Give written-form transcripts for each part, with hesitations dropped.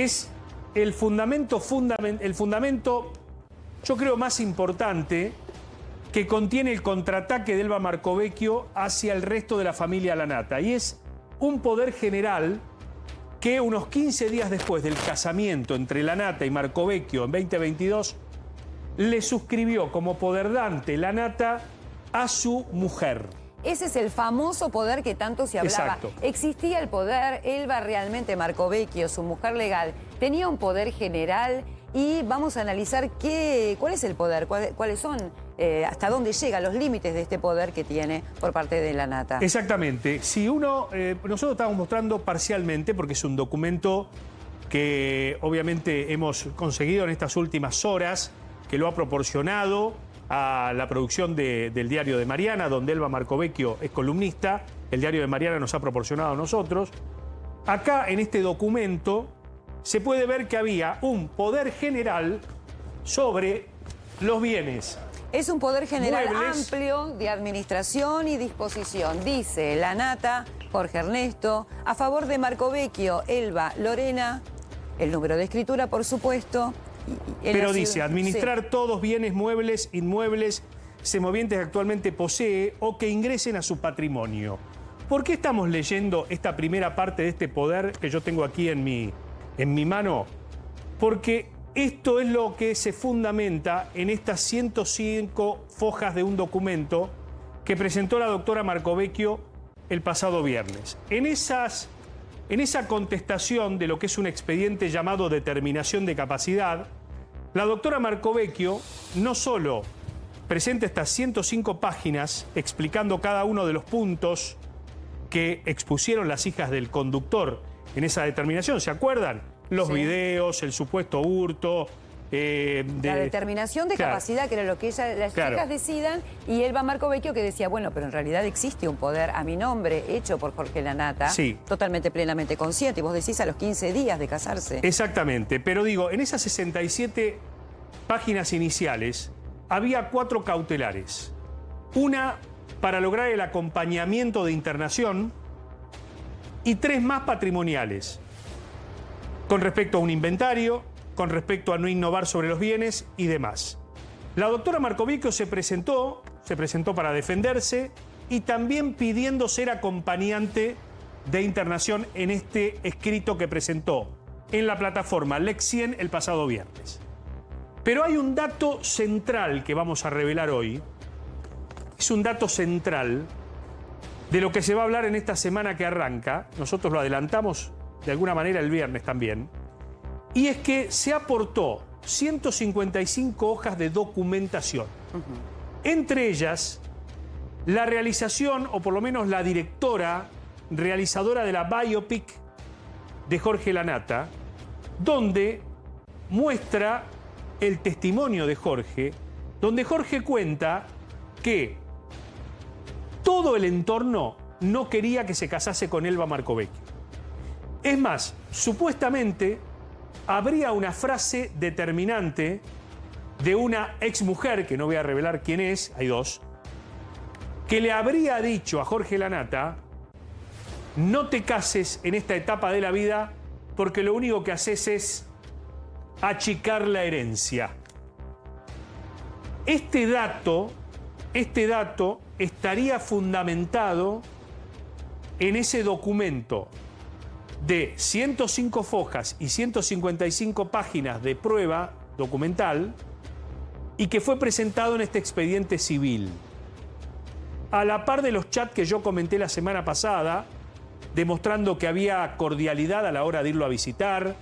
es el fundamento, yo creo, más importante que contiene el contraataque de Elba Marcovecchio hacia el resto de la familia Lanata. Y es un poder general que unos 15 días después del casamiento entre Lanata y Marcovecchio en 2022, le suscribió como poderdante Lanata a su mujer. Ese es el famoso poder que tanto se hablaba. Exacto. ¿Existía el poder? Elba realmente, Marcovecchio, su mujer legal, tenía un poder general. Y vamos a analizar cuál es el poder, cuáles son, hasta dónde llega, los límites de este poder que tiene por parte de Lanata. Exactamente. Si nosotros estamos mostrando parcialmente, porque es un documento que obviamente hemos conseguido en estas últimas horas, que lo ha proporcionado a la producción del Diario de Mariana, donde Elba Marcovecchio es columnista. El Diario de Mariana nos ha proporcionado a nosotros. Acá, en este documento, se puede ver que había un poder general sobre los bienes. Es un poder general muebles, amplio de administración y disposición. Dice Lanata, Jorge Ernesto, a favor de Marcovecchio, Elba, Lorena, el número de escritura, por supuesto. Pero dice, administrar todos bienes muebles, inmuebles, semovientes que actualmente posee o que ingresen a su patrimonio. ¿Por qué estamos leyendo esta primera parte de este poder que yo tengo aquí en mi mano? Porque esto es lo que se fundamenta en estas 105 fojas de un documento que presentó la doctora Marcovecchio el pasado viernes. En esa contestación de lo que es un expediente llamado determinación de capacidad, la doctora Marcovecchio no solo presenta estas 105 páginas explicando cada uno de los puntos que expusieron las hijas del conductor en esa determinación, ¿se acuerdan? Los videos, el supuesto hurto. La determinación de capacidad, que era lo que las chicas decidan, y Elba Marcovecchio que decía, bueno, pero en realidad existe un poder a mi nombre hecho por Jorge Lanata, totalmente, plenamente consciente, y vos decís a los 15 días de casarse. Exactamente, pero digo, en esas 67 páginas iniciales había 4 cautelares. Una para lograr el acompañamiento de internación y 3 más patrimoniales, con respecto a un inventario, con respecto a no innovar sobre los bienes y demás. La doctora Marcovecchio se presentó para defenderse y también pidiendo ser acompañante de internación en este escrito que presentó en la plataforma Lex 100 el pasado viernes. Pero hay un dato central que vamos a revelar hoy. Es un dato central de lo que se va a hablar en esta semana que arranca. Nosotros lo adelantamos de alguna manera el viernes también. Y es que se aportó 155 hojas de documentación. Entre ellas, la realización, o por lo menos la directora realizadora de la biopic de Jorge Lanata, donde muestra el testimonio de Jorge, donde Jorge cuenta que todo el entorno no quería que se casase con Elba Marcovecchio. Es más, supuestamente habría una frase determinante de una exmujer, que no voy a revelar quién es, hay 2, que le habría dicho a Jorge Lanata: no te cases en esta etapa de la vida porque lo único que haces es achicar la herencia. Este dato estaría fundamentado en ese documento de 105 fojas y 155 páginas de prueba documental y que fue presentado en este expediente civil. A la par de los chats que yo comenté la semana pasada, demostrando que había cordialidad a la hora de irlo a visitar,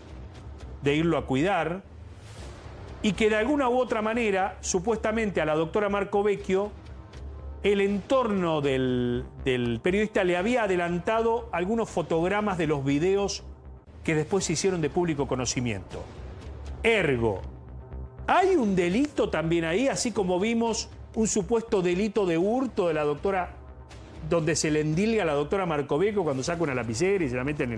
de irlo a cuidar, y que de alguna u otra manera, supuestamente a la doctora Marcovecchio, el entorno del periodista le había adelantado algunos fotogramas de los videos que después se hicieron de público conocimiento. Ergo, hay un delito también ahí, así como vimos un supuesto delito de hurto de la doctora, donde se le endilga a la doctora Marcovecchio cuando saca una lapicera y se la mete en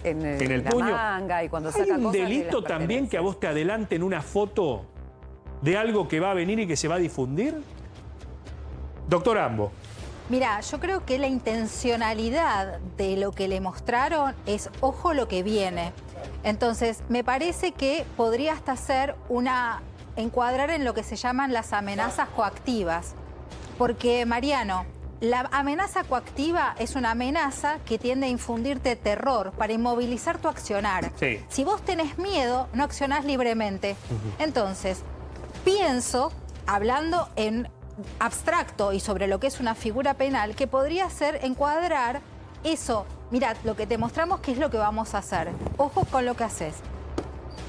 el puño. Manga, y cuando saca ¿Hay un cosas delito también que a vos te adelanten una foto de algo que va a venir y que se va a difundir? Doctor Ambo. Mira, yo creo que la intencionalidad de lo que le mostraron es ojo lo que viene. Entonces, me parece que podría hasta ser encuadrar en lo que se llaman las amenazas coactivas. Porque, Mariano, la amenaza coactiva es una amenaza que tiende a infundirte terror para inmovilizar tu accionar. Sí. Si vos tenés miedo, no accionás libremente. Entonces, pienso, hablando en abstracto y sobre lo que es una figura penal, que podría ser encuadrar eso. Mirad, lo que te mostramos qué es lo que vamos a hacer. Ojo con lo que haces.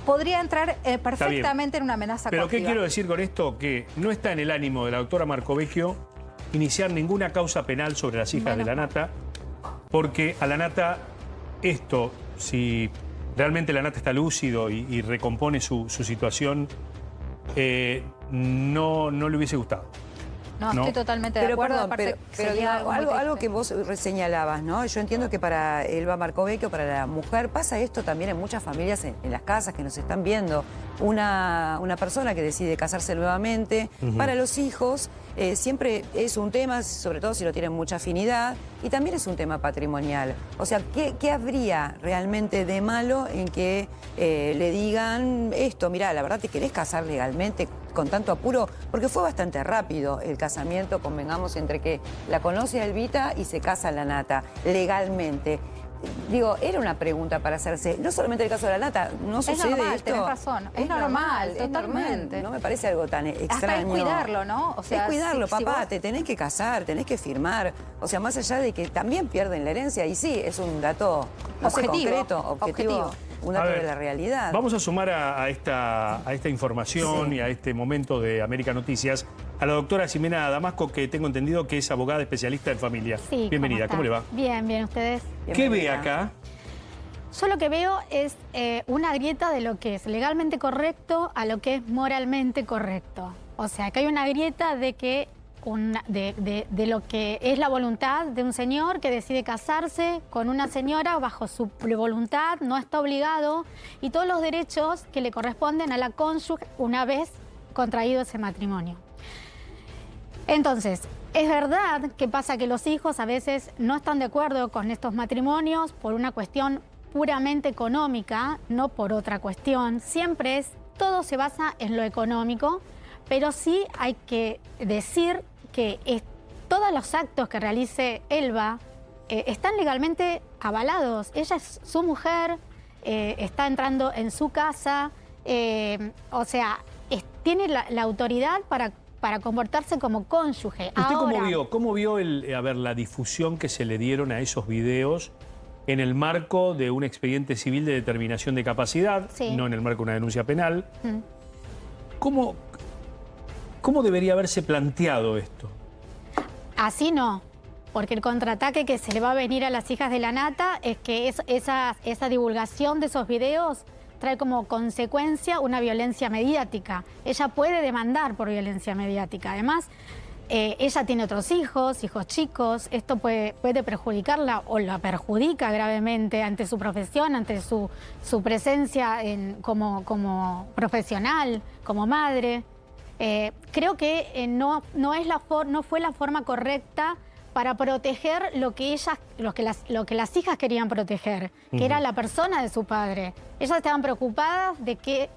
Podría entrar perfectamente en una amenaza Pero coactiva. ¿qué quiero decir con esto? Que no está en el ánimo de la doctora Marcovecchio iniciar ninguna causa penal sobre las hijas de la Nata, porque a la Nata esto, si realmente la Nata está lúcido y recompone su situación, no le hubiese gustado. No, estoy totalmente de Pero acuerdo. perdón, aparte, pero sería digo, muy algo triste. que vos señalabas, ¿no? Yo entiendo que para Elba Marcovecchio, para la mujer, pasa esto también en muchas familias, en las casas que nos están viendo. Una persona que decide casarse nuevamente, para los hijos siempre es un tema, sobre todo si lo tienen mucha afinidad, y también es un tema patrimonial. O sea, ¿qué habría realmente de malo en que le digan esto? Mirá, la verdad te querés casar legalmente con tanto apuro, porque fue bastante rápido el casamiento, convengamos, entre que la conoce a Elvita y se casa la Nata, legalmente. Digo, era una pregunta para hacerse. No solamente el caso de la Nata, no sucede normal, esto. tenés razón. Es normal, es totalmente. normal. No me parece algo tan extraño. Hasta es cuidarlo, ¿no? O sea, es cuidarlo, si papá, vos- te tenés que casar, tenés que firmar. O sea, más allá de que también pierden la herencia, y sí, es un dato, no sé, Objetivo, concreto, objetivo. Un dato A ver, de la realidad. Vamos a sumar a esta información y a este momento de América Noticias a la doctora Ximena Damasco, que tengo entendido que es abogada especialista en familia. Sí, Bienvenida, ¿cómo le va? está? Bien, bien, ¿ustedes? ¿Qué ve Bienvenida. acá? Yo lo que veo es una grieta de lo que es legalmente correcto a lo que es moralmente correcto. O sea, que hay una grieta de que de lo que es la voluntad de un señor que decide casarse con una señora bajo su voluntad, no está obligado, y todos los derechos que le corresponden a la cónyuge una vez contraído ese matrimonio. Entonces, es verdad que pasa que los hijos a veces no están de acuerdo con estos matrimonios por una cuestión puramente económica, no por otra cuestión. Siempre todo se basa en lo económico, pero sí hay que decir que todos los actos que realice Elba están legalmente avalados. Ella es su mujer, está entrando en su casa, o sea, tiene la autoridad para comportarse como cónyuge. ¿Usted Ahora, cómo vio la difusión que se le dieron a esos videos en el marco de un expediente civil de determinación de capacidad, Sí. no en el marco de una denuncia penal? Mm. ¿Cómo debería haberse planteado esto? Así no, porque el contraataque que se le va a venir a las hijas de la Nata es que esa divulgación de esos videos trae como consecuencia una violencia mediática. Ella puede demandar por violencia mediática. Además, ella tiene otros hijos chicos. Esto puede perjudicarla o la perjudica gravemente ante su profesión, ante su presencia como profesional, como madre. Creo que no fue la forma correcta para proteger lo que las hijas querían proteger, que era la persona de su padre. Ellas estaban preocupadas de que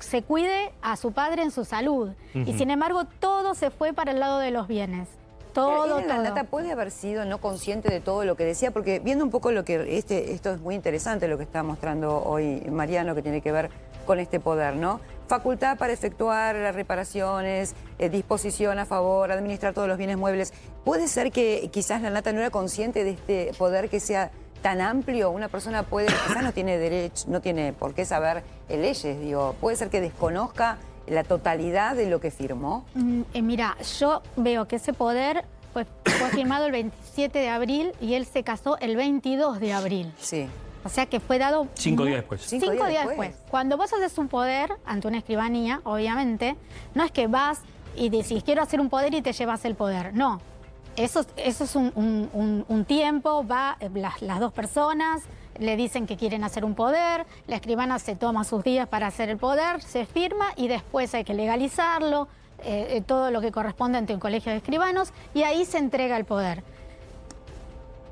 se cuide a su padre en su salud. Y sin embargo, todo se fue para el lado de los bienes. Todo. La Nata puede haber sido no consciente de todo lo que decía, porque viendo un poco lo que esto es muy interesante lo que está mostrando hoy Mariano, que tiene que ver con este poder, ¿no? Facultad para efectuar las reparaciones, disposición a favor, administrar todos los bienes muebles. ¿Puede ser que quizás la Nata no era consciente de este poder que sea tan amplio? Una persona quizás no tiene derecho, no tiene por qué saber leyes, digo. ¿Puede ser que desconozca la totalidad de lo que firmó? Mira, yo veo que ese poder fue firmado el 27 de abril y él se casó el 22 de abril. Sí. O sea que fue dado... 5 días después. 5 5 días días después. después. Cuando vos haces un poder ante una escribanía, obviamente, no es que vas y decís, quiero hacer un poder y te llevas el poder. No. Eso es un tiempo, las dos personas le dicen que quieren hacer un poder, la escribana se toma sus días para hacer el poder, se firma y después hay que legalizarlo, todo lo que corresponde ante un colegio de escribanos, y ahí se entrega el poder.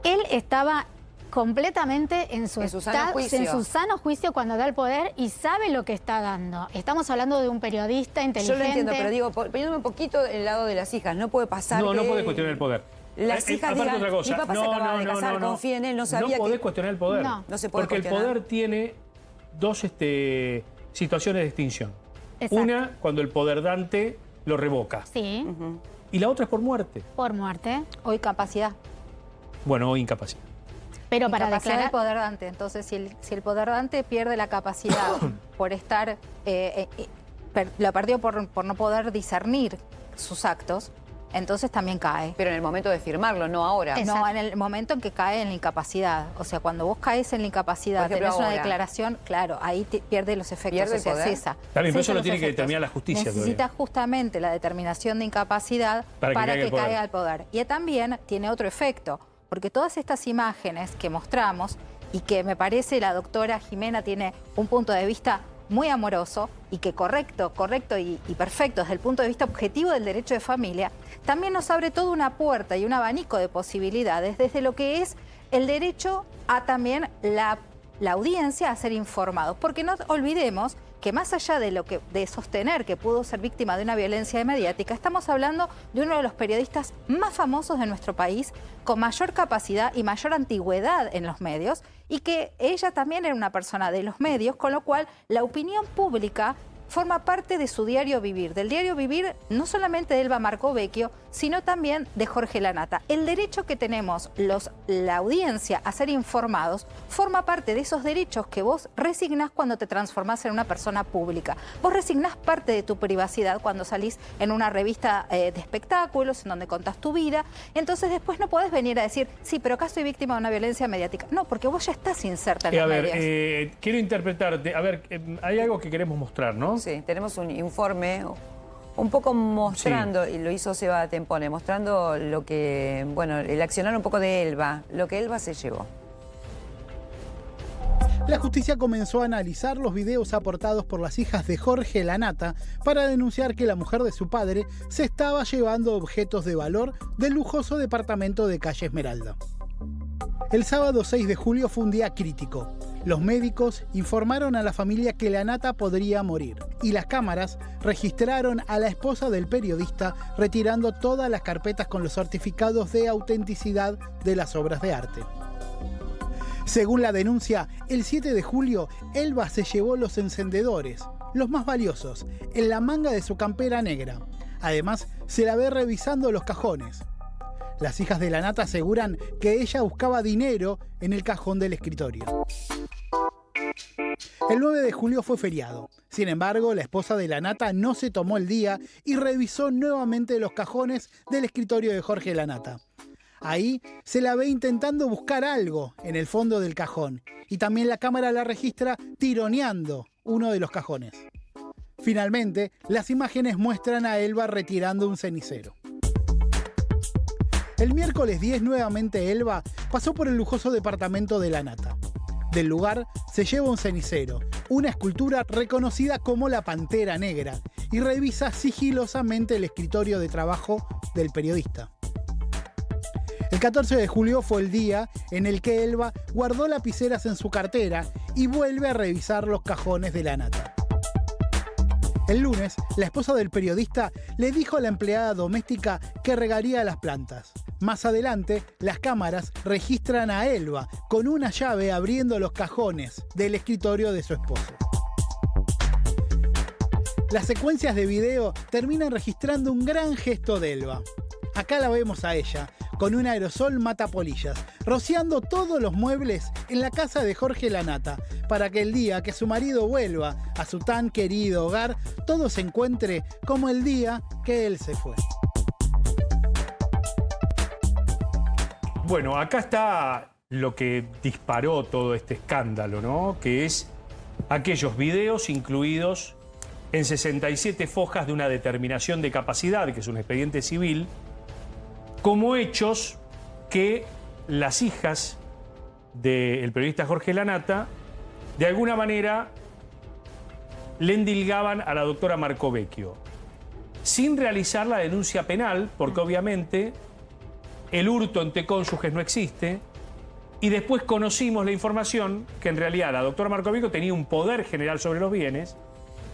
Él estaba completamente en su sano juicio. en su sano juicio cuando da el poder y sabe lo que está dando. Estamos hablando de un periodista inteligente. Yo lo entiendo, pero digo, poniéndome un poquito del lado de las hijas, no puede pasar No, que no podés cuestionar el poder. las hijas aparte digan, otra cosa. mi papá se acaba de casar, confía en él, no sabía No podés que... cuestionar el poder. No se puede porque cuestionar. el poder tiene dos situaciones de extinción. Exacto. Una, cuando el poder dante lo revoca. Sí, Y la otra es por muerte. por muerte. O incapacidad. Bueno, o incapacidad. Pero para Incapacidad declarar... del poder dante. Entonces, si el poder dante pierde la capacidad por estar... lo perdió por no poder discernir sus actos, entonces también cae. Pero en el momento de firmarlo, no ahora. Exacto. No, en el momento en que cae en la incapacidad. O sea, cuando vos caes en la incapacidad, Por ejemplo, tenés una ahora. declaración, claro, ahí pierde los efectos. ¿Pierde o sea, el poder? cesa. Está bien, pero eso Cesa lo los tiene que efectos. determinar la justicia Necesita todavía. justamente la determinación de incapacidad Para que para caiga que el poder. caiga el poder. Y también tiene otro efecto, porque todas estas imágenes que mostramos y que me parece la doctora Jimena tiene un punto de vista muy amoroso y que correcto y perfecto desde el punto de vista objetivo del derecho de familia, también nos abre toda una puerta y un abanico de posibilidades desde lo que es el derecho a también la audiencia a ser informados. Porque no olvidemos que más allá de sostener que pudo ser víctima de una violencia mediática, estamos hablando de uno de los periodistas más famosos de nuestro país, con mayor capacidad y mayor antigüedad en los medios, y que ella también era una persona de los medios, con lo cual la opinión pública forma parte de su diario vivir, del diario vivir no solamente de Elba Marcovecchio, sino también de Jorge Lanata. El derecho que tenemos la audiencia a ser informados forma parte de esos derechos que vos resignás cuando te transformás en una persona pública. Vos resignás parte de tu privacidad cuando salís en una revista de espectáculos, en donde contás tu vida. Entonces después no podés venir a decir, sí, pero acá soy víctima de una violencia mediática. No, porque vos ya estás inserta en los medios. Quiero interpretarte. A ver, hay algo que queremos mostrar, ¿no? Sí, tenemos un informe un poco mostrando, y lo hizo Seba Tempone, mostrando lo que, bueno, el accionar un poco de Elba, lo que Elba se llevó. La justicia comenzó a analizar los videos aportados por las hijas de Jorge Lanata para denunciar que la mujer de su padre se estaba llevando objetos de valor del lujoso departamento de Calle Esmeralda. El sábado 6 de julio fue un día crítico. Los médicos informaron a la familia que Lanata podría morir y las cámaras registraron a la esposa del periodista retirando todas las carpetas con los certificados de autenticidad de las obras de arte. Según la denuncia, el 7 de julio, Elba se llevó los encendedores, los más valiosos, en la manga de su campera negra. Además, se la ve revisando los cajones. Las hijas de Lanata aseguran que ella buscaba dinero en el cajón del escritorio. El 9 de julio fue feriado. Sin embargo, la esposa de Lanata no se tomó el día y revisó nuevamente los cajones del escritorio de Jorge Lanata. Ahí se la ve intentando buscar algo en el fondo del cajón y también la cámara la registra tironeando uno de los cajones. Finalmente, las imágenes muestran a Elba retirando un cenicero. El miércoles 10 nuevamente Elba pasó por el lujoso departamento de Lanata. Del lugar se lleva un cenicero, una escultura reconocida como la Pantera Negra, y revisa sigilosamente el escritorio de trabajo del periodista. El 14 de julio fue el día en el que Elba guardó lapiceras en su cartera y vuelve a revisar los cajones de Lanata. El lunes, la esposa del periodista le dijo a la empleada doméstica que regaría las plantas. Más adelante, las cámaras registran a Elba con una llave abriendo los cajones del escritorio de su esposo. Las secuencias de video terminan registrando un gran gesto de Elba. Acá la vemos a ella, con un aerosol matapolillas, rociando todos los muebles en la casa de Jorge Lanata, para que el día que su marido vuelva a su tan querido hogar, todo se encuentre como el día que él se fue. Bueno, acá está lo que disparó todo este escándalo, ¿no? Que es aquellos videos incluidos en 67 fojas de una determinación de capacidad, que es un expediente civil, como hechos que las hijas del periodista Jorge Lanata, de alguna manera, le endilgaban a la doctora Marcovecchio, sin realizar la denuncia penal, porque obviamente el hurto entre cónyuges no existe, Y después conocimos la información que en realidad la doctora Marcovecchio tenía un poder general sobre los bienes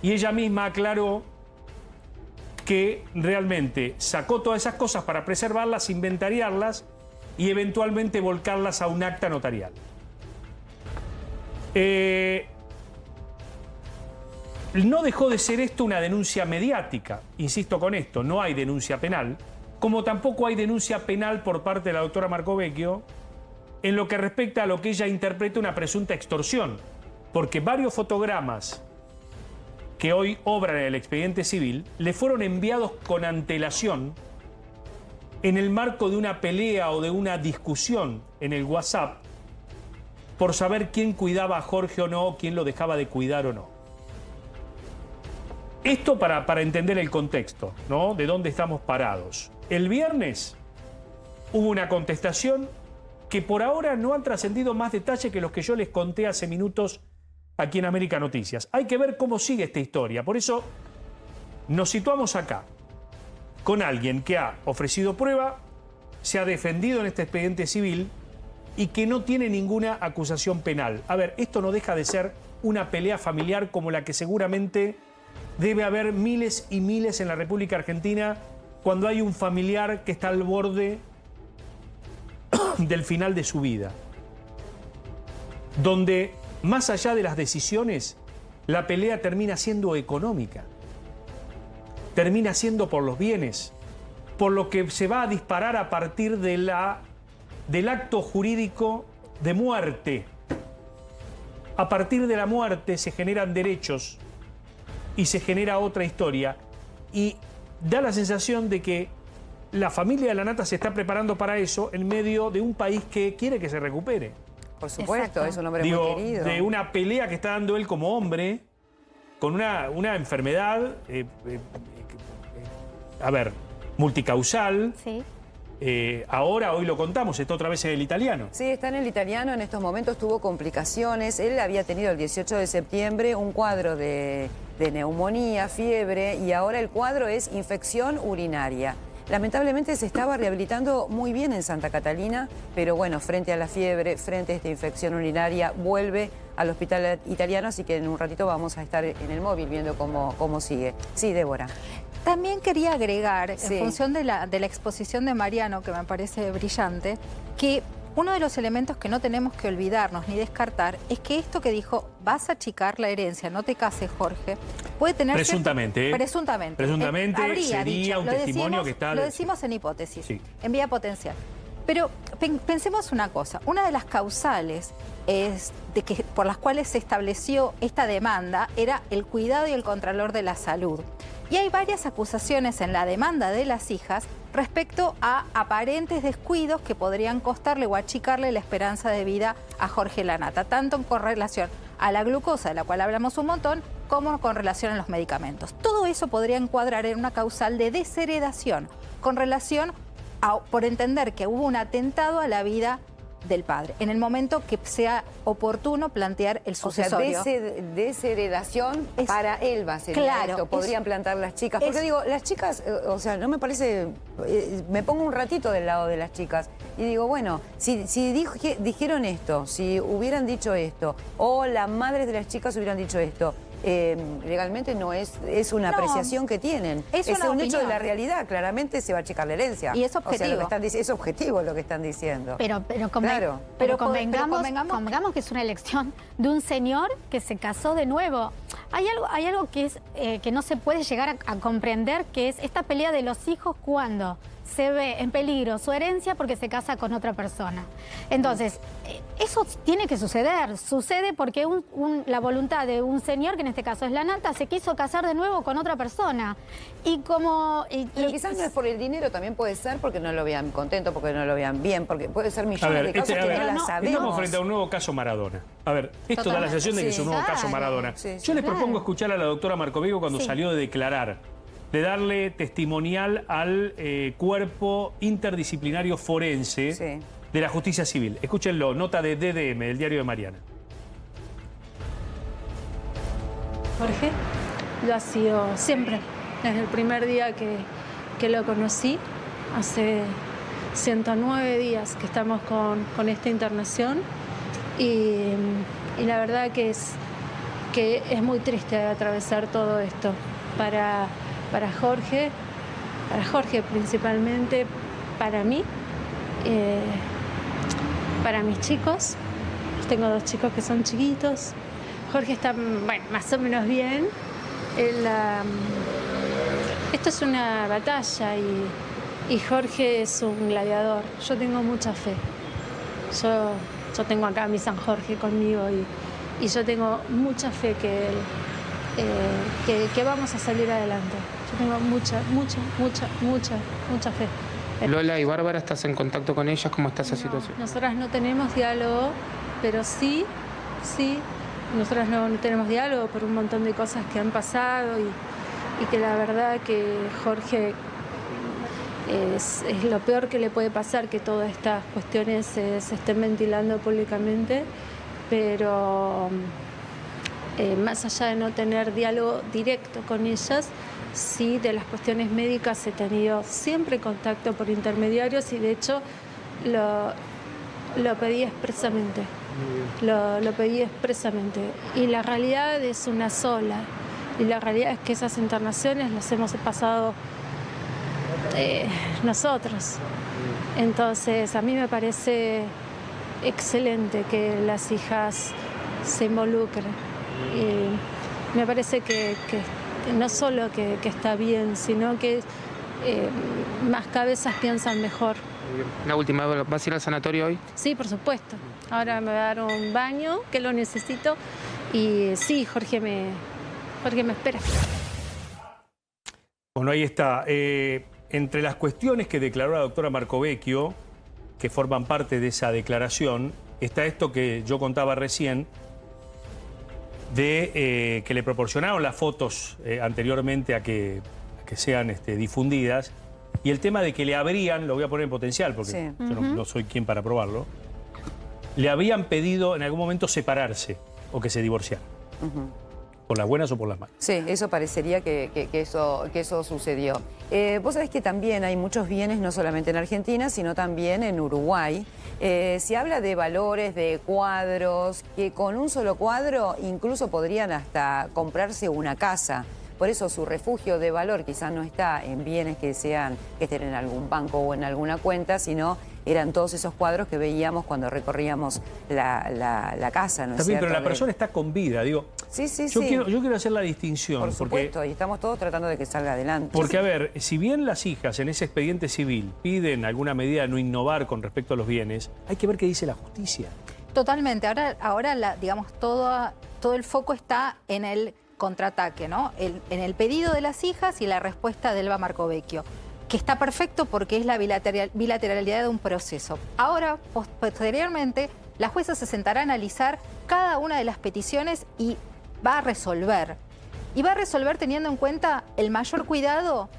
y ella misma aclaró que realmente sacó todas esas cosas para preservarlas, inventariarlas y eventualmente volcarlas a un acta notarial. No dejó de ser esto una denuncia mediática, insisto con esto, no hay denuncia penal, como tampoco hay denuncia penal por parte de la doctora Marcovecchio en lo que respecta a lo que ella interpreta una presunta extorsión, porque varios fotogramas que hoy obran en el expediente civil le fueron enviados con antelación en el marco de una pelea o de una discusión en el WhatsApp por saber quién cuidaba a Jorge o no, quién lo dejaba de cuidar o no. Esto para entender el contexto, ¿no? De dónde estamos parados. El viernes hubo una contestación que por ahora no han trascendido más detalle que los que yo les conté hace minutos aquí en América Noticias. Hay que ver cómo sigue esta historia. Por eso nos situamos acá con alguien que ha ofrecido prueba, se ha defendido en este expediente civil y que no tiene ninguna acusación penal. A ver, esto no deja de ser una pelea familiar como la que seguramente debe haber miles y miles en la República Argentina cuando hay un familiar que está al borde del final de su vida. Donde, más allá de las decisiones, la pelea termina siendo económica. Termina siendo por los bienes, por lo que se va a disparar a partir de del acto jurídico de muerte. A partir de la muerte se generan derechos y se genera otra historia. Y da la sensación de que la familia de la Nata se está preparando para eso en medio de un país que quiere que se recupere. Por supuesto, Exacto. es un hombre muy querido. De una pelea que está dando él como hombre, con una enfermedad, multicausal. Sí. Hoy lo contamos, está otra vez en el italiano. Sí, está en el italiano, en estos momentos tuvo complicaciones. Él había tenido el 18 de septiembre un cuadro de neumonía, fiebre, y ahora el cuadro es infección urinaria. Lamentablemente se estaba rehabilitando muy bien en Santa Catalina, pero bueno, frente a la fiebre, frente a esta infección urinaria, vuelve al hospital italiano, así que en un ratito vamos a estar en el móvil viendo cómo sigue. Sí, Débora. También quería agregar, Sí. en función de la exposición de Mariano, que me parece brillante, que uno de los elementos que no tenemos que olvidarnos ni descartar es que esto que dijo, vas a achicar la herencia, no te cases, Jorge, puede tener... Presuntamente, ¿eh? Presuntamente. Presuntamente Habría sería dicho, un lo testimonio decimos, que está... Lo decimos en hipótesis, Sí. en vía potencial. Pero pensemos una cosa, una de las causales por las cuales se estableció esta demanda era el cuidado y el contralor de la salud. Y hay varias acusaciones en la demanda de las hijas respecto a aparentes descuidos que podrían costarle o achicarle la esperanza de vida a Jorge Lanata, tanto con relación a la glucosa, de la cual hablamos un montón, como con relación a los medicamentos. Todo eso podría encuadrar en una causal de desheredación, con relación a, por entender que hubo un atentado a la vida del padre, en el momento que sea oportuno plantear el sucesorio. O sea, desheredación para él va a ser claro, esto. Podrían plantar las chicas. Porque digo, las chicas, o sea, no me parece... me pongo un ratito del lado de las chicas y digo, bueno, si dijeron esto, si hubieran dicho esto, o las madres de las chicas hubieran dicho esto, legalmente no es una apreciación que tienen. Es un una hecho de la opinión. realidad. Claramente se va a achicar la herencia. Y es objetivo. O sea, lo que están es objetivo lo que están diciendo. Pero Claro. convengamos que es una elección de un señor que se casó de nuevo. Hay algo que es que no se puede llegar a comprender, que es esta pelea de los hijos cuando se ve en peligro su herencia porque se casa con otra persona. Entonces, eso tiene que suceder. Sucede porque la voluntad de un señor, que en este caso es la Nata, se quiso casar de nuevo con otra persona. Pero quizás no es por el dinero, también puede ser porque no lo vean contento, porque no lo vean bien, porque puede ser A millones ver, de causas que no las sabemos. estamos frente a un nuevo caso Maradona. A ver, esto da la sensación de que es un nuevo caso Maradona. Sí, Yo les claro. propongo escuchar a la doctora Marcovecchio cuando Sí. salió de declarar, de darle testimonial al cuerpo interdisciplinario forense Sí. de la justicia civil. Escúchenlo, nota de DDM, del diario de Mariana. Jorge lo ha sido siempre, desde el primer día que lo conocí, hace 109 días que estamos con esta internación y la verdad que es muy triste atravesar todo esto para Jorge principalmente, para mí, para mis chicos. Tengo 2 chicos que son chiquitos. Jorge está, bueno, más o menos bien. Esto es una batalla y Jorge es un gladiador. Yo tengo mucha fe. Yo tengo acá a mi San Jorge conmigo y yo tengo mucha fe que vamos a salir adelante. Yo tengo mucha fe. Lola y Bárbara, ¿estás en contacto con ellas? ¿Cómo está esa situación? Nosotras no tenemos diálogo, pero sí, nosotras no tenemos diálogo por un montón de cosas que han pasado y que la verdad que Jorge es lo peor que le puede pasar, que todas estas cuestiones se estén ventilando públicamente, pero más allá de no tener diálogo directo con ellas, sí, de las cuestiones médicas he tenido siempre contacto por intermediarios y de hecho lo pedí expresamente. Lo pedí expresamente. Y la realidad es una sola. Y la realidad es que esas internaciones las hemos pasado nosotros. Entonces, a mí me parece excelente que las hijas se involucren. Y me parece que no solo que está bien, sino que más cabezas piensan mejor. La última, ¿vas a ir al sanatorio hoy? Sí, por supuesto. Ahora me voy a dar un baño, que lo necesito. Y sí, Jorge me espera. Bueno, ahí está. Entre las cuestiones que declaró la doctora Marcovecchio, que forman parte de esa declaración, está esto que yo contaba recién, de que le proporcionaron las fotos anteriormente a que sean difundidas, y el tema de que le habrían, lo voy a poner en potencial porque Sí. yo no soy quien para probarlo, le habían pedido en algún momento separarse o que se divorciaran. Por las buenas o por las malas. Sí, eso parecería que eso sucedió. Vos sabés que también hay muchos bienes, no solamente en Argentina, sino también en Uruguay. Se habla de valores, de cuadros, que con un solo cuadro incluso podrían hasta comprarse una casa. Por eso su refugio de valor quizás no está en bienes que estén en algún banco o en alguna cuenta, sino eran todos esos cuadros que veíamos cuando recorríamos la casa, ¿no es Está bien, cierto? pero la persona está con vida, digo. Sí, sí, Yo sí. quiero hacer la distinción. Por supuesto, y estamos todos tratando de que salga adelante. Porque, a ver, si bien las hijas en ese expediente civil piden alguna medida de no innovar con respecto a los bienes, hay que ver qué dice la justicia. Totalmente. Ahora digamos, todo el foco está en el contraataque, ¿no? En el pedido de las hijas y la respuesta de Elba Marcovecchio, que está perfecto porque es la bilateralidad de un proceso. Ahora, posteriormente, la jueza se sentará a analizar cada una de las peticiones y va a resolver. Y va a resolver teniendo en cuenta el mayor cuidado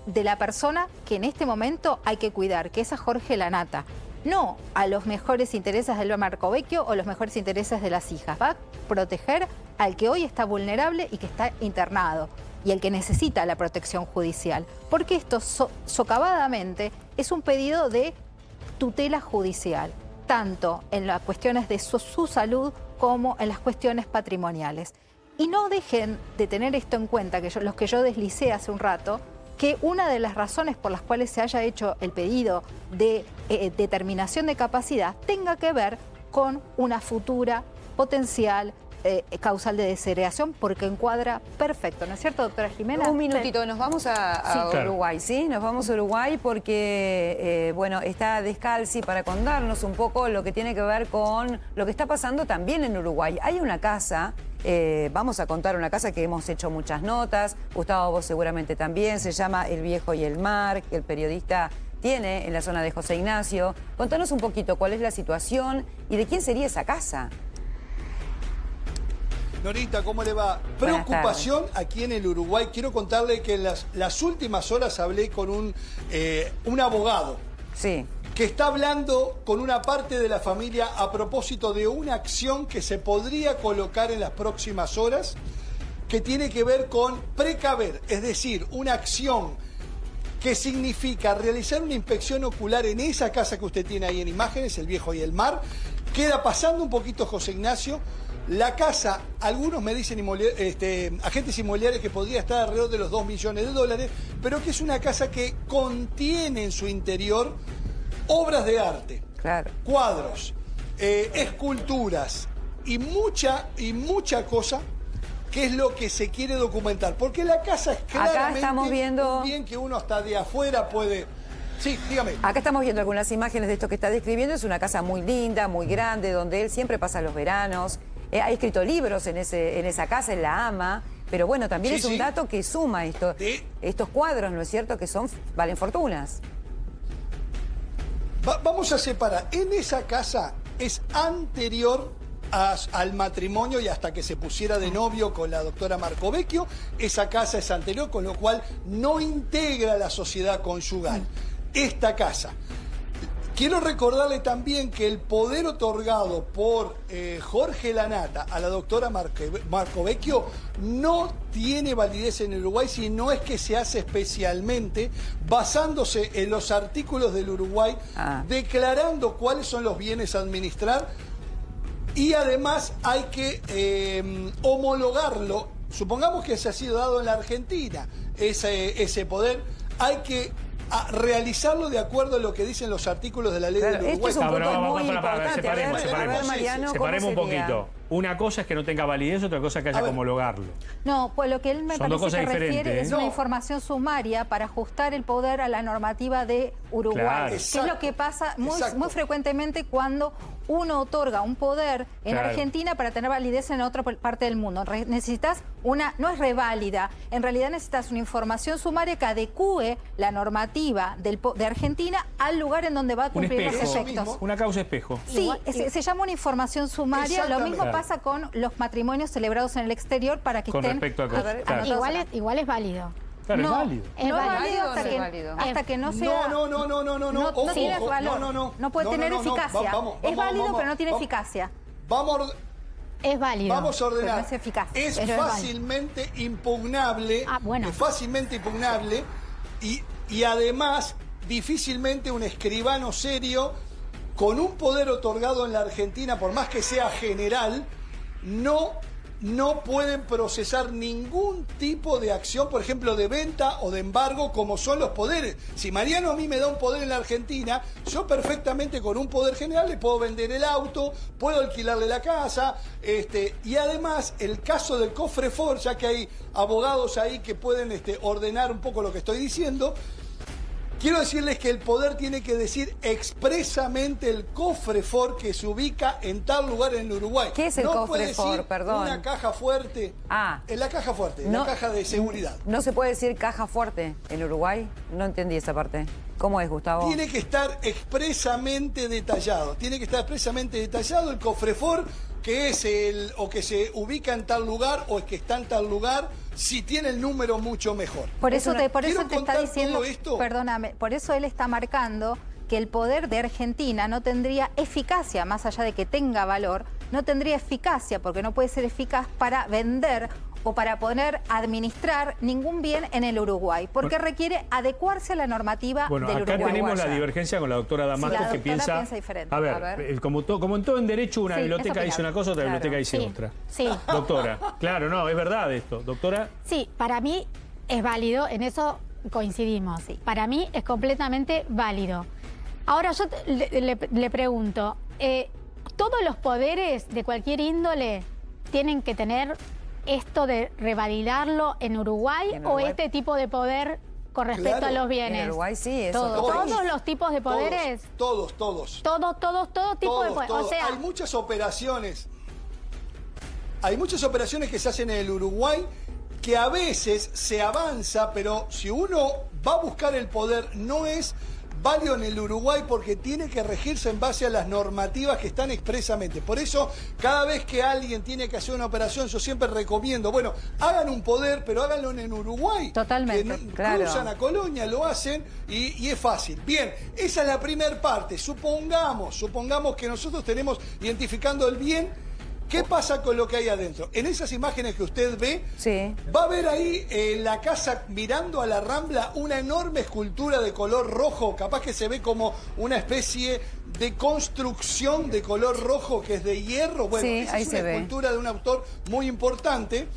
de la persona que en este momento hay que cuidar, que es a Jorge Lanata. No a los mejores intereses de Elba Marcovecchio o los mejores intereses de las hijas. Va a proteger al que hoy está vulnerable y que está internado y el que necesita la protección judicial. Porque esto socavadamente es un pedido de tutela judicial, tanto en las cuestiones de su salud como en las cuestiones patrimoniales. Y no dejen de tener esto en cuenta, los que yo deslicé hace un rato, que una de las razones por las cuales se haya hecho el pedido de determinación de capacidad tenga que ver con una futura potencial causal de desegregación, porque encuadra perfecto, ¿no es cierto, doctora Jimena? Un minutito, nos vamos a claro. Uruguay, ¿sí? Nos vamos a Uruguay porque, bueno, está Descalzi para contarnos un poco lo que tiene que ver con lo que está pasando también en Uruguay. Hay una casa, vamos a contar una casa que hemos hecho muchas notas, Gustavo, vos seguramente también, se llama El Viejo y el Mar, que el periodista tiene en la zona de José Ignacio. Contanos un poquito cuál es la situación y de quién sería esa casa. Norita, ¿cómo le va? Preocupación aquí en el Uruguay. Quiero contarle que en las últimas horas hablé con un abogado. Sí. Que está hablando con una parte de la familia a propósito de una acción que se podría colocar en las próximas horas, que tiene que ver con precaver, es decir, una acción que significa realizar una inspección ocular en esa casa que usted tiene ahí en imágenes, el Viejo y el Mar. Queda pasando un poquito José Ignacio. La casa, algunos me dicen agentes inmobiliarios que podría estar alrededor de los 2 millones de dólares, pero que es una casa que contiene en su interior obras de arte, Claro. cuadros, esculturas y mucha cosa que es lo que se quiere documentar. Porque la casa es claramente estamos viendo- un bien que uno hasta de afuera puede... Sí, dígame. Acá estamos viendo algunas imágenes de esto que está describiendo. Es una casa muy linda, muy grande, donde él siempre pasa los veranos. Ha escrito libros en esa casa, él la ama. Pero bueno, también Sí, es un sí. dato que suma esto. Estos cuadros, ¿no es cierto?, que valen fortunas. Vamos a separar. En esa casa es anterior al matrimonio y hasta que se pusiera de novio con la doctora Marcovecchio. Esa casa es anterior, con lo cual no integra la sociedad conyugal. Esta casa. Quiero recordarle también que el poder otorgado por Jorge Lanata a la doctora Marcovecchio no tiene validez en Uruguay, sino es que se hace especialmente basándose en los artículos del Uruguay, declarando cuáles son los bienes a administrar, y además hay que homologarlo. Supongamos que se ha sido dado en la Argentina ese poder, hay que realizarlo de acuerdo a lo que dicen los artículos de la ley del Uruguay. Esto es un punto muy importante. Separemos. A ver, Mariano, ¿cómo Separemos un sería? poquito. Una cosa es que no tenga validez, otra cosa es que haya que homologarlo. No, pues lo que él me Son dos parece que cosas refiere diferentes, es ¿eh? una No. información sumaria para ajustar el poder a la normativa de Uruguay. Claro. Que es lo que pasa muy frecuentemente cuando uno otorga un poder en Claro. Argentina para tener validez en otra parte del mundo. Necesitas no es reválida, en realidad necesitas una información sumaria que adecue la normativa de Argentina al lugar en donde va a Un cumplir los espejo, efectos. una causa espejo. Sí, se llama una información sumaria. Lo mismo Exactamente. pasa con los matrimonios celebrados en el exterior para que Con estén respecto a cosas, claro. anotados Igual es válido. Claro, no, es válido. Es no es válido. válido ¿Hasta qué? hasta que no sea... No. No tiene valor. No puede tener eficacia. Es válido, pero no tiene eficacia. Es válido. Vamos a ordenar. Pero no es eficaz. Es Pero es válido. fácilmente impugnable. Bueno. Es fácilmente impugnable. Y además, difícilmente un escribano serio, con un poder otorgado en la Argentina, por más que sea general, no pueden procesar ningún tipo de acción, por ejemplo, de venta o de embargo, como son los poderes. Si Mariano a mí me da un poder en la Argentina, yo perfectamente con un poder general le puedo vender el auto, puedo alquilarle la casa, y además el caso del cofre Ford, ya que hay abogados ahí que pueden ordenar un poco lo que estoy diciendo. Quiero decirles que el poder tiene que decir expresamente el cofre Ford que se ubica en tal lugar en Uruguay. ¿Qué es el no cofre puede decir Ford? Perdón. Una caja fuerte. En la caja fuerte, en la caja de seguridad. ¿No se puede decir caja fuerte en Uruguay? No entendí esa parte. ¿Cómo es, Gustavo? Tiene que estar expresamente detallado. Tiene que estar expresamente detallado el cofre Ford, que es o que se ubica en tal lugar o es que está en tal lugar. Si tiene el número, mucho mejor. Por eso te Quiero está contar diciendo, todo esto. perdóname, por eso él está marcando que el poder de Argentina no tendría eficacia, más allá de que tenga valor, no tendría eficacia, porque no puede ser eficaz para vender o para poder administrar ningún bien en el Uruguay, porque requiere adecuarse a la normativa Bueno, del acá Uruguay. tenemos la divergencia con la doctora Damasco, Sí, la que doctora piensa... piensa diferente. A ver, A ver. como en todo en derecho, una Sí, biblioteca es dice opinable. una cosa, otra Claro. biblioteca dice Sí, otra. sí. Doctora, claro, no, es verdad esto. Doctora, Sí, para mí es válido, en eso coincidimos. Para mí es completamente válido. Ahora yo le pregunto, ¿todos los poderes de cualquier índole tienen que tener esto de revalidarlo en Uruguay, o este tipo de poder con respecto Claro. a los bienes? En Uruguay sí, eso. Todos los tipos de poderes. Todos. Todo tipo de poderes. O sea, Hay muchas operaciones. Hay muchas operaciones que se hacen en el Uruguay que a veces se avanza, pero si uno va a buscar el poder, no es válido en el Uruguay porque tiene que regirse en base a las normativas que están expresamente. Por eso, cada vez que alguien tiene que hacer una operación, yo siempre recomiendo, bueno, hagan un poder, pero háganlo en Uruguay. Totalmente, Que claro. cruzan a Colonia, lo hacen y es fácil. Bien, esa es la primera parte. Supongamos que nosotros tenemos identificando el bien ¿Qué pasa con lo que hay adentro? En esas imágenes que usted ve, Sí. va a ver ahí en la casa, mirando a la Rambla, una enorme escultura de color rojo. Capaz que se ve como una especie de construcción de color rojo que es de hierro. Bueno, Sí, esa ahí es se una ve. escultura de un autor muy importante.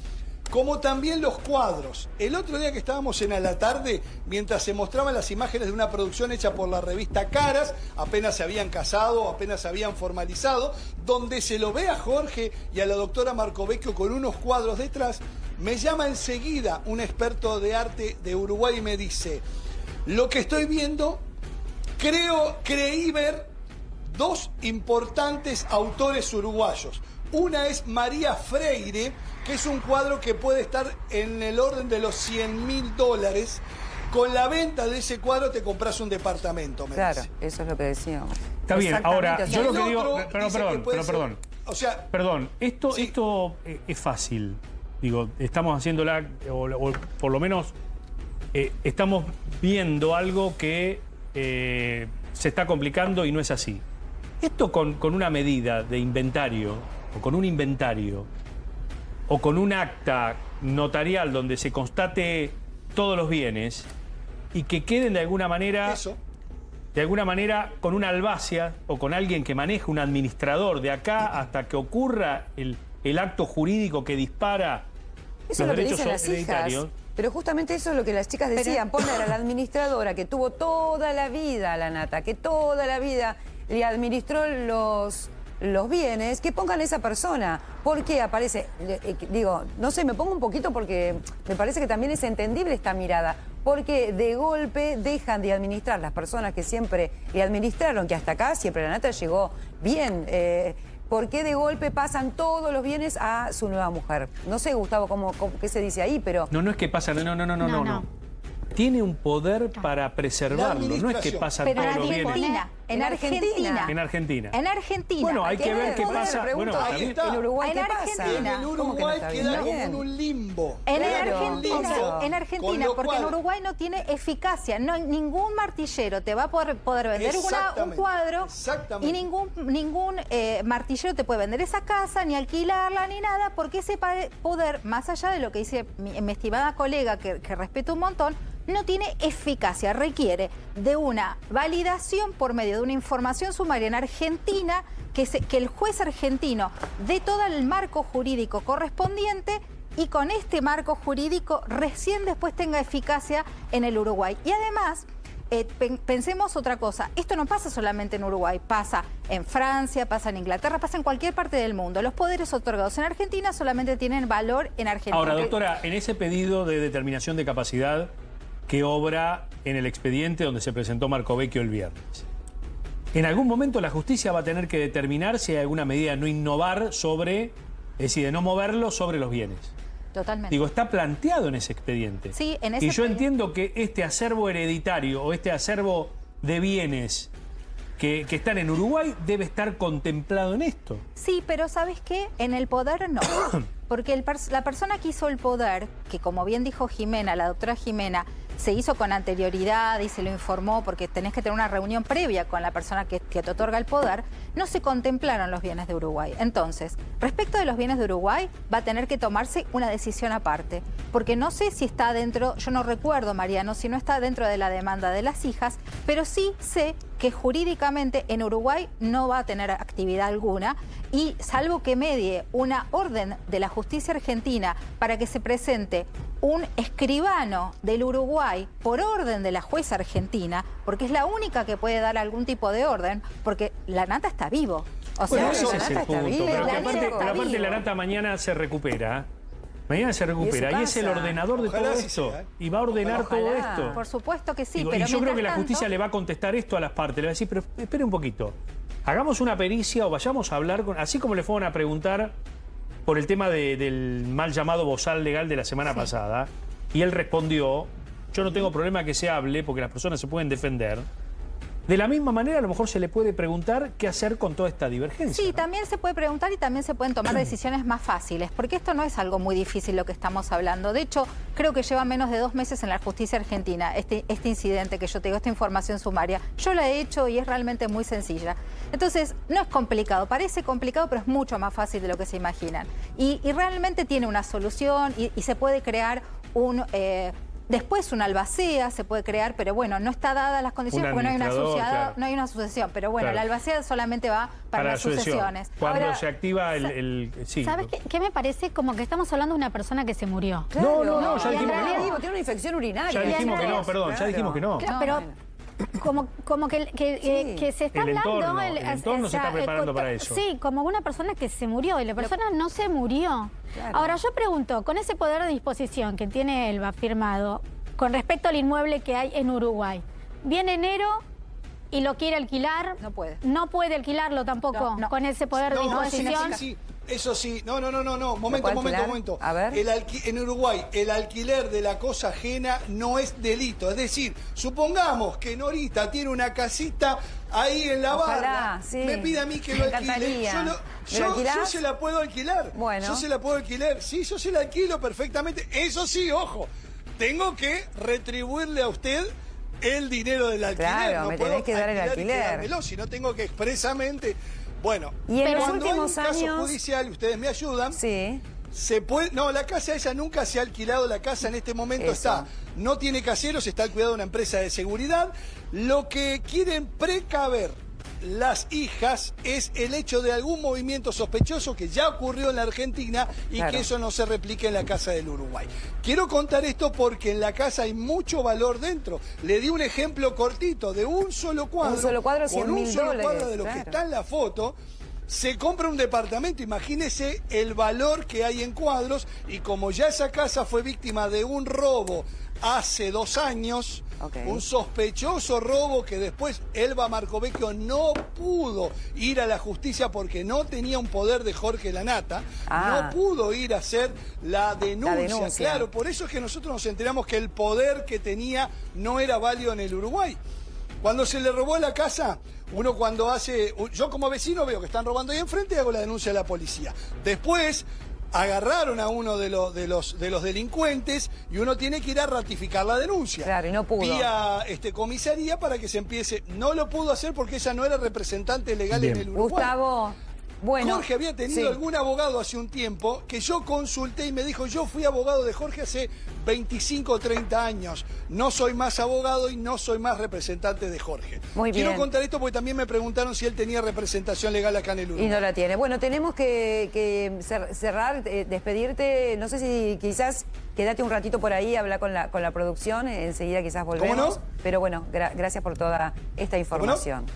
Como también los cuadros. El otro día que estábamos en A la Tarde, mientras se mostraban las imágenes de una producción hecha por la revista Caras, apenas se habían casado, apenas se habían formalizado, donde se lo ve a Jorge y a la doctora Marcovecchio con unos cuadros detrás, me llama enseguida un experto de arte de Uruguay y me dice, lo que estoy viendo, creí ver dos importantes autores uruguayos. Una es María Freire, que es un cuadro que puede estar en el orden de los $100.000. Con la venta de ese cuadro te compras un departamento, me Claro, dice. eso es lo que decíamos. Está bien, Exactamente, ahora, o sea, yo lo El que digo, otro dice que puede ser- perdón. O sea, Perdón, esto Sí. es fácil. Digo, estamos haciéndola, o por lo menos estamos viendo algo que se está complicando y no es así. Esto con una medida de inventario, o con un inventario, o con un acta notarial donde se constate todos los bienes y que queden de alguna manera... eso. De alguna manera, con una albacia o con alguien que maneje un administrador de acá hasta que ocurra el acto jurídico que dispara Eso es los lo que derechos dicen las hijas. hereditarios. Pero justamente eso es lo que las chicas decían. Poner a la administradora que tuvo toda la vida a la Nata, que toda la vida le administró los bienes, que pongan a esa persona. Porque aparece, digo, no sé, me pongo un poquito porque me parece que también es entendible esta mirada. Porque de golpe dejan de administrar las personas que siempre le administraron, que hasta acá siempre la Nata llegó bien. ¿Por qué de golpe pasan todos los bienes a su nueva mujer? No sé, Gustavo, qué se dice ahí, pero... No es que pasa, no. Tiene un poder para preservarlo, no es que pasan Pero todos en los bienes. Argentina, en Argentina. En Argentina. En Argentina. Bueno, hay que ver qué poder, pasa. pregunto, Bueno, ahí también- está. en Uruguay, En ¿qué Argentina. pasa? En el ¿Cómo que no Uruguay está queda bien? como en un limbo. En Queda como un Argentina, limbo. en Con Argentina, lo porque en cual- Uruguay no tiene eficacia. No, ningún martillero te va a poder vender un Exactamente, cuadro exactamente. y ningún martillero te puede vender esa casa, ni alquilarla, ni nada, porque ese poder, más allá de lo que dice mi estimada colega, que respeto un montón, no tiene eficacia, requiere de una validación por medio de una información sumaria en Argentina, que el juez argentino dé todo el marco jurídico correspondiente y con este marco jurídico recién después tenga eficacia en el Uruguay. Y además, pensemos otra cosa, esto no pasa solamente en Uruguay, pasa en Francia, pasa en Inglaterra, pasa en cualquier parte del mundo. Los poderes otorgados en Argentina solamente tienen valor en Argentina. Ahora, doctora, en ese pedido de determinación de capacidad que obra en el expediente donde se presentó Marcovecchio el viernes, en algún momento la justicia va a tener que determinar si hay alguna medida de no innovar sobre, es decir, de no moverlo sobre los bienes. Totalmente. Digo, está planteado en ese expediente. Sí, en ese Y yo expediente. entiendo que este acervo hereditario o este acervo de bienes que están en Uruguay debe estar contemplado en esto. Sí, pero ¿sabes qué? En el poder no. Porque la persona que hizo el poder, que como bien dijo Jimena, la doctora Jimena, se hizo con anterioridad y se lo informó porque tenés que tener una reunión previa con la persona que te otorga el poder, no se contemplaron los bienes de Uruguay. Entonces, respecto de los bienes de Uruguay, va a tener que tomarse una decisión aparte. Porque no sé si está dentro, yo no recuerdo, Mariano, si no está dentro de la demanda de las hijas, pero sí sé que jurídicamente en Uruguay no va a tener actividad alguna y salvo que medie una orden de la justicia argentina para que se presente un escribano del Uruguay por orden de la jueza argentina, porque es la única que puede dar algún tipo de orden, porque la Nata está vivo. O Bueno, sea, ese la es el Nata está punto. viva. Pero que La aparte, Nata está pero aparte la viva. Nata mañana se recupera. Mañana se recupera y es el casa. ordenador de Ojalá todo así esto. sea, ¿eh? Y va a ordenar Ojalá. todo esto. por supuesto que sí, Digo, pero y yo creo que mientras la tanto- justicia le va a contestar esto a las partes. Le va a decir, pero espere un poquito. Hagamos una pericia o vayamos a hablar con... Así como le fueron a preguntar por el tema del mal llamado bozal legal de la semana pasada. Y él respondió, yo no tengo problema que se hable porque las personas se pueden defender. De la misma manera, a lo mejor se le puede preguntar qué hacer con toda esta divergencia. Sí, ¿no? también se puede preguntar y también se pueden tomar decisiones más fáciles, porque esto no es algo muy difícil lo que estamos hablando. De hecho, creo que lleva menos de 2 meses en la justicia argentina este incidente que yo te digo, esta información sumaria. Yo la he hecho y es realmente muy sencilla. Entonces, no es complicado, parece complicado, pero es mucho más fácil de lo que se imaginan. Y realmente tiene una solución y se puede crear un... Después una albacea se puede crear, pero bueno, no está dadas las condiciones porque no hay una claro. no hay una sucesión. Pero bueno, Claro. la albacea solamente va para las sucesiones. Cuando Ahora, se activa sí. ¿Sabes qué me parece? Como que estamos hablando de una persona que se murió. No, ya dijimos que no. Tiene una infección urinaria. Ya dijimos que no, perdón, ya dijimos que no. Claro, No, pero bueno. como que se está El hablando... entorno se está preparando para eso. Sí, como una persona que se murió y la persona no se murió. Claro. Ahora, yo pregunto, con ese poder de disposición que tiene Elba firmado, con respecto al inmueble que hay en Uruguay, viene enero y lo quiere alquilar. No puede. No puede alquilarlo tampoco No. con ese poder de disposición. Sí. Eso sí, no. Momento. puede alquilar? A ver. En Uruguay, el alquiler de la cosa ajena no es delito. Es decir, supongamos que Norita tiene una casita ahí en la Ojalá, barra. sí. Me pide a mí que Me lo alquile. encantaría. ¿Me lo Yo alquilás? se la puedo alquilar. Bueno. Yo se la puedo alquilar. Sí, yo se la alquilo perfectamente. Eso sí, ojo. Tengo que retribuirle a usted el dinero del alquiler. Claro, no me puedo tenés que dar el alquilar y alquiler. quedármelo, si no tengo que expresamente... Bueno, Y en los cuando hay un últimos caso años... judicial, ustedes me ayudan, Sí. se puede... No, la casa ella nunca se ha alquilado, la casa en este momento Eso. está... No tiene caseros, está al cuidado de una empresa de seguridad. Lo que quieren precaver las hijas es el hecho de algún movimiento sospechoso que ya ocurrió en la Argentina y Claro. que eso no se replique en la casa del Uruguay. Quiero contar esto porque en la casa hay mucho valor dentro. Le di un ejemplo cortito de un solo cuadro. Un solo cuadro, con $100.000 un solo cuadro de lo claro. que está en la foto. Se compra un departamento, imagínese el valor que hay en cuadros, y como ya esa casa fue víctima de un robo hace 2 años, Ok. un sospechoso robo que después Elba Marcovecchio no pudo ir a la justicia porque no tenía un poder de Jorge Lanata, Ah. no pudo ir a hacer la denuncia. denuncia. Claro, por eso es que nosotros nos enteramos que el poder que tenía no era válido en el Uruguay. Cuando se le robó la casa, uno cuando hace... Yo como vecino veo que están robando ahí enfrente y hago la denuncia a la policía. Después agarraron a uno de los delincuentes y uno tiene que ir a ratificar la denuncia. Claro, y no pudo. Vía comisaría para que se empiece... No lo pudo hacer porque ella no era representante legal Bien. en el Uruguay. Gustavo, bueno... Jorge había tenido sí. algún abogado hace un tiempo que yo consulté y me dijo, yo fui abogado de Jorge hace 25 o 30 años. No soy más abogado y no soy más representante de Jorge. Muy Quiero bien. contar esto porque también me preguntaron si él tenía representación legal acá en el Uruguay. Y no la tiene. Bueno, tenemos que cerrar, despedirte. No sé si quizás quédate un ratito por ahí, habla con la producción. Enseguida quizás volvemos. no? Pero bueno, gracias por toda esta información.